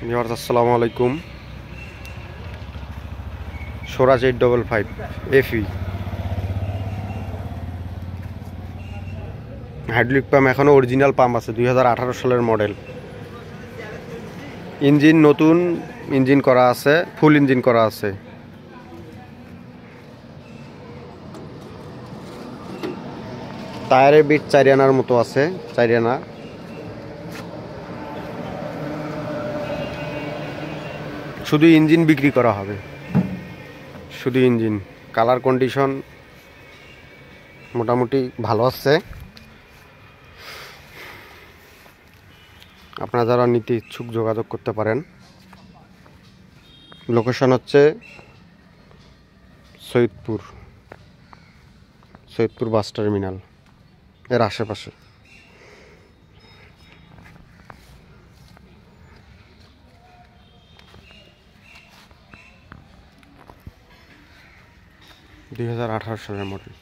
Viewers আসসালামু আলাইকুম। স্বরাজ 855 FE hydraulic pump এখনও অরিজিনাল পাম্প আছে, 2018 সালের মডেল। ইঞ্জিন নতুন ইঞ্জিন করা আছে, ফুল ইঞ্জিন করা আছে। টায়ারের বিট 4 আনার মতো আছে, 4 আনা। শুধু ইঞ্জিন বিক্রি করা হবে, শুধু ইঞ্জিন। কালার কন্ডিশন মোটামুটি ভালো আছে। আপনারা যারা নিতে ইচ্ছুক যোগাযোগ করতে পারেন। লোকেশন হচ্ছে সৈয়দপুর বাস টার্মিনাল এর আশেপাশে। দুই হাজার 18 সালের মডেল।